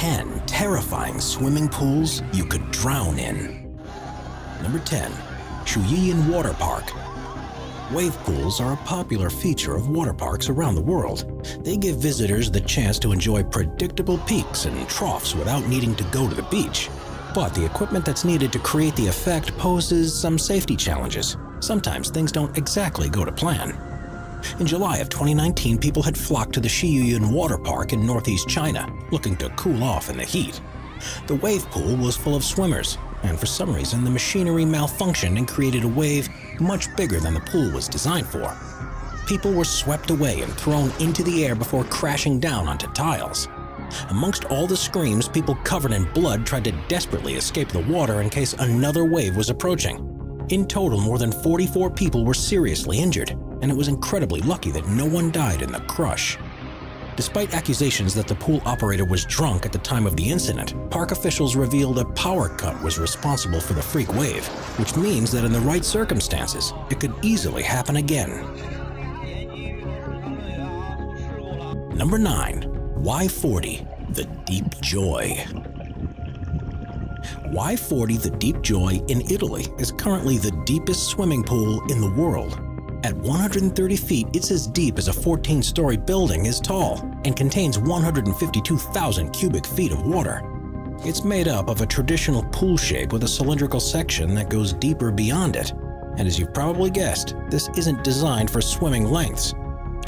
10 terrifying swimming pools you could drown in. Number 10. Shuyian Water Park. Wave pools are a popular feature of water parks around the world. They give visitors the chance to enjoy predictable peaks and troughs without needing to go to the beach. But the equipment that's needed to create the effect poses some safety challenges. Sometimes things don't exactly go to plan. In July of 2019, people had flocked to the Shiyuyan Water Park in northeast China, looking to cool off in the heat. The wave pool was full of swimmers, and for some reason the machinery malfunctioned and created a wave much bigger than the pool was designed for. People were swept away and thrown into the air before crashing down onto tiles. Amongst all the screams, people covered in blood tried to desperately escape the water in case another wave was approaching. In total, more than 44 people were seriously injured, and it was incredibly lucky that no one died in the crush. Despite accusations that the pool operator was drunk at the time of the incident, park officials revealed a power cut was responsible for the freak wave, which means that in the right circumstances, it could easily happen again. Number 9. Y40, the Deep Joy. Y40, the Deep Joy in Italy is currently the deepest swimming pool in the world. At 130 feet, it's as deep as a 14-story building is tall and contains 152,000 cubic feet of water. It's made up of a traditional pool shape with a cylindrical section that goes deeper beyond it. And as you've probably guessed, this isn't designed for swimming lengths.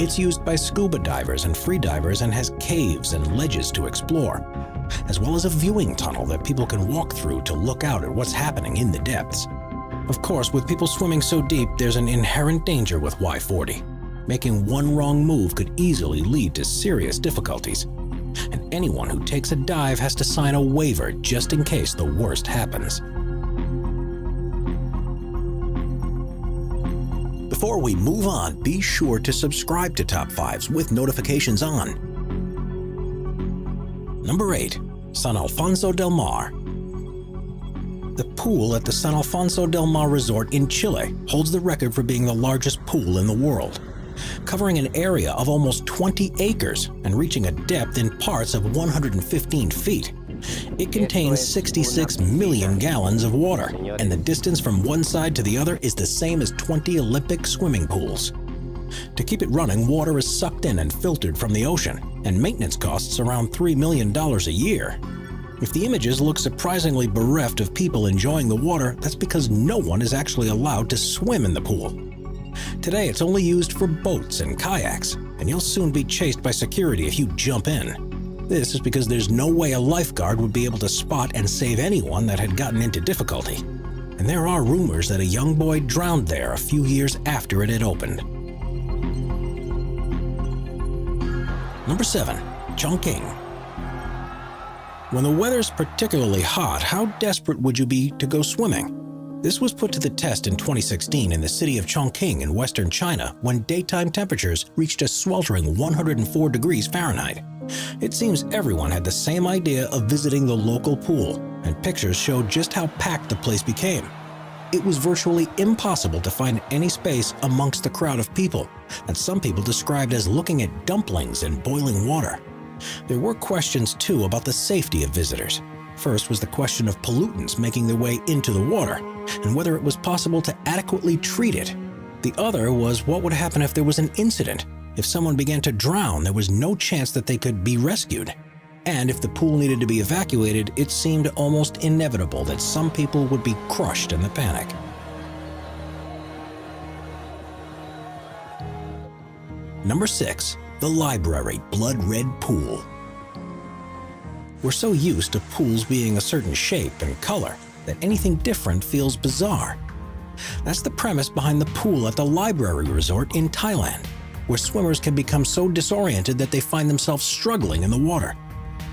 It's used by scuba divers and free divers and has caves and ledges to explore, as well as a viewing tunnel that people can walk through to look out at what's happening in the depths. Of course, with people swimming so deep, there's an inherent danger with Y40. Making one wrong move could easily lead to serious difficulties. And anyone who takes a dive has to sign a waiver just in case the worst happens. Before we move on, be sure to subscribe to Top 5s with notifications on. Number 8. San Alfonso del Mar. The pool at the San Alfonso del Mar Resort in Chile holds the record for being the largest pool in the world, covering an area of almost 20 acres and reaching a depth in parts of 115 feet. It contains 66 million gallons of water, and the distance from one side to the other is the same as 20 Olympic swimming pools. To keep it running, water is sucked in and filtered from the ocean, and maintenance costs around $3 million a year. If the images look surprisingly bereft of people enjoying the water, that's because no one is actually allowed to swim in the pool. Today, it's only used for boats and kayaks, and you'll soon be chased by security if you jump in. This is because there's no way a lifeguard would be able to spot and save anyone that had gotten into difficulty. And there are rumors that a young boy drowned there a few years after it had opened. Number 7. Chongqing. When the weather's particularly hot, how desperate would you be to go swimming? This was put to the test in 2016 in the city of Chongqing in western China when daytime temperatures reached a sweltering 104 degrees Fahrenheit. It seems everyone had the same idea of visiting the local pool, and pictures showed just how packed the place became. It was virtually impossible to find any space amongst the crowd of people, and some people described as looking at dumplings in boiling water. There were questions too about the safety of visitors. First was the question of pollutants making their way into the water, and whether it was possible to adequately treat it. The other was what would happen if there was an incident. If someone began to drown, there was no chance that they could be rescued. And if the pool needed to be evacuated, it seemed almost inevitable that some people would be crushed in the panic. Number 6. The Library Blood Red Pool. We're so used to pools being a certain shape and color that anything different feels bizarre. That's the premise behind the pool at the Library Resort in Thailand, where swimmers can become so disoriented that they find themselves struggling in the water.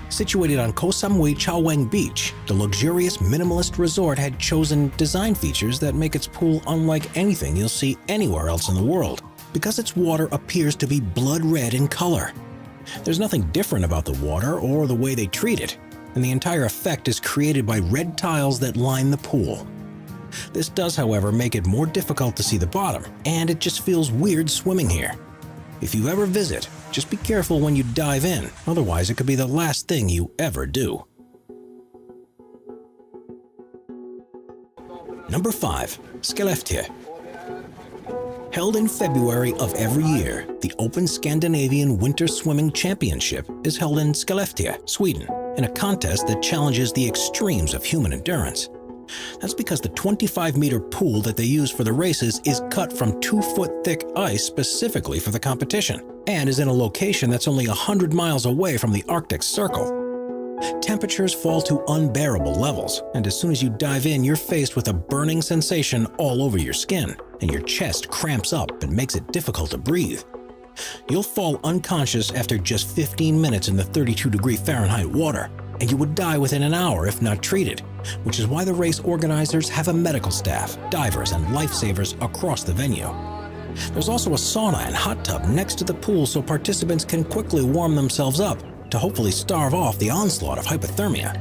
Situated on Koh Samui Chao Wang Beach, the luxurious minimalist resort had chosen design features that make its pool unlike anything you'll see anywhere else in the world, because its water appears to be blood red in color. There's nothing different about the water or the way they treat it, and the entire effect is created by red tiles that line the pool. This does, however, make it more difficult to see the bottom, and it just feels weird swimming here. If you ever visit, Just be careful when you dive in, otherwise it could be the last thing you ever do. Number 5. Skellefteå. Held in February of every year, the Open Scandinavian Winter Swimming Championship is held in Skellefteå, Sweden, in a contest that challenges the extremes of human endurance. That's because the 25-meter pool that they use for the races is cut from 2-foot-thick ice specifically for the competition, and is in a location that's only 100 miles away from the Arctic Circle. Temperatures fall to unbearable levels, and as soon as you dive in, you're faced with a burning sensation all over your skin, and your chest cramps up and makes it difficult to breathe. You'll fall unconscious after just 15 minutes in the 32-degree Fahrenheit water, and you would die within an hour if not treated, which is why the race organizers have a medical staff, divers, and lifesavers across the venue. There's also a sauna and hot tub next to the pool so participants can quickly warm themselves up to hopefully starve off the onslaught of hypothermia.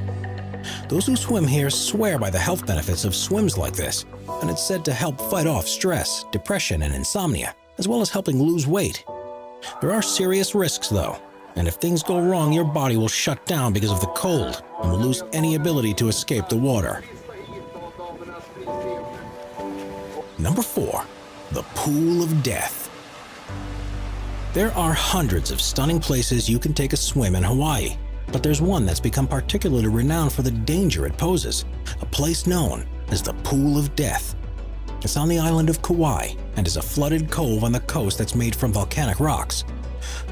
Those who swim here swear by the health benefits of swims like this, and it's said to help fight off stress, depression, and insomnia, as well as helping lose weight. There are serious risks though, and if things go wrong, your body will shut down because of the cold and will lose any ability to escape the water. Number 4. The Pool of Death. There are hundreds of stunning places you can take a swim in Hawaii, but there's one that's become particularly renowned for the danger it poses, a place known as the Pool of Death. It's on the island of Kauai and is a flooded cove on the coast that's made from volcanic rocks.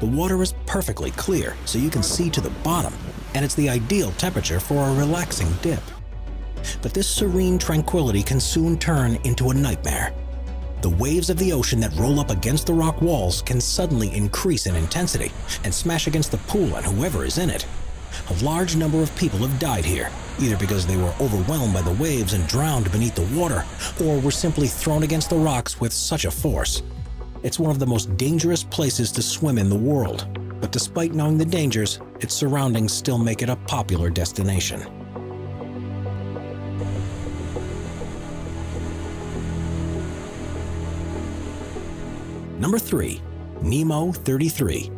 The water is perfectly clear, so you can see to the bottom, and it's the ideal temperature for a relaxing dip. But this serene tranquility can soon turn into a nightmare. The waves of the ocean that roll up against the rock walls can suddenly increase in intensity and smash against the pool and whoever is in it. A large number of people have died here, either because they were overwhelmed by the waves and drowned beneath the water, or were simply thrown against the rocks with such a force. It's one of the most dangerous places to swim in the world, but despite knowing the dangers, its surroundings still make it a popular destination. Number 3. Nemo 33.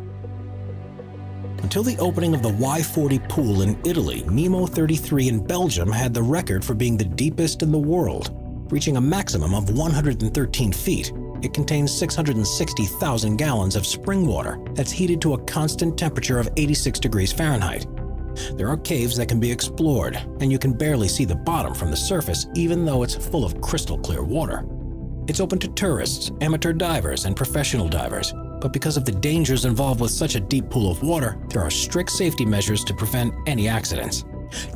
Until the opening of the Y40 pool in Italy, Nemo 33 in Belgium had the record for being the deepest in the world, reaching a maximum of 113 feet. It contains 660,000 gallons of spring water that's heated to a constant temperature of 86 degrees Fahrenheit. There are caves that can be explored, and you can barely see the bottom from the surface even though it's full of crystal clear water. It's open to tourists, amateur divers, and professional divers, but because of the dangers involved with such a deep pool of water, there are strict safety measures to prevent any accidents.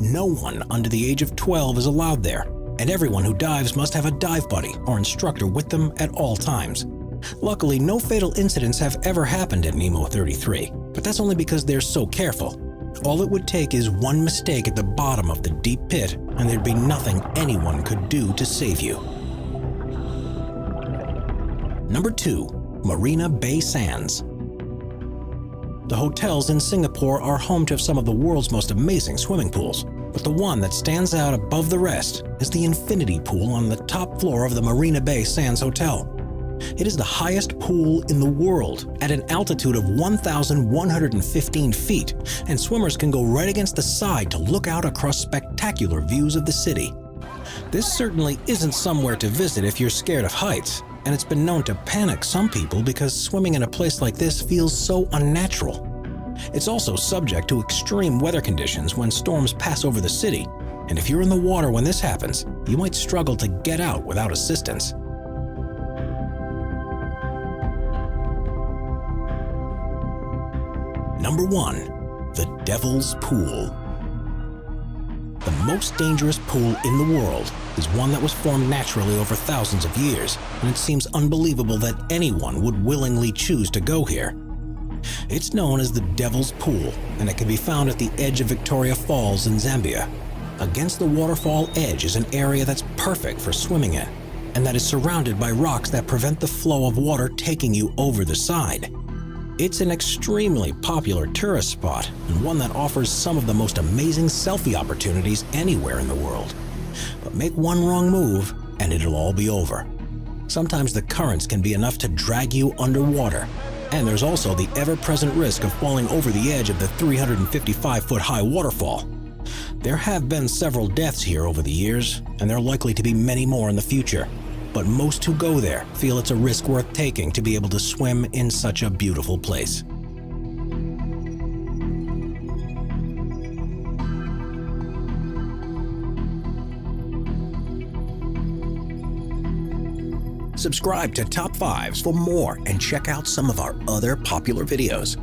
No one under the age of 12 is allowed there, and everyone who dives must have a dive buddy or instructor with them at all times. Luckily, no fatal incidents have ever happened at Nemo 33, but that's only because they're so careful. All it would take is one mistake at the bottom of the deep pit, and there'd be nothing anyone could do to save you. Number 2. Marina Bay Sands. The hotels in Singapore are home to some of the world's most amazing swimming pools, but the one that stands out above the rest is the Infinity Pool on the top floor of the Marina Bay Sands Hotel. It is the highest pool in the world at an altitude of 1,115 feet, and swimmers can go right against the side to look out across spectacular views of the city. This certainly isn't somewhere to visit if you're scared of heights, and it's been known to panic some people because swimming in a place like this feels so unnatural. It's also subject to extreme weather conditions when storms pass over the city, and if you're in the water when this happens, you might struggle to get out without assistance. Number 1. The Devil's Pool. The most dangerous pool in the world is one that was formed naturally over thousands of years, and it seems unbelievable that anyone would willingly choose to go here. It's known as the Devil's Pool, and it can be found at the edge of Victoria Falls in Zambia. Against the waterfall edge is an area that's perfect for swimming in, and that is surrounded by rocks that prevent the flow of water taking you over the side. It's an extremely popular tourist spot, and one that offers some of the most amazing selfie opportunities anywhere in the world. But make one wrong move, and it'll all be over. Sometimes the currents can be enough to drag you underwater, And there's also the ever-present risk of falling over the edge of the 355-foot-high waterfall. There have been several deaths here over the years, and there are likely to be many more in the future. But most who go there feel it's a risk worth taking to be able to swim in such a beautiful place. Subscribe to Top 5s for more and check out some of our other popular videos.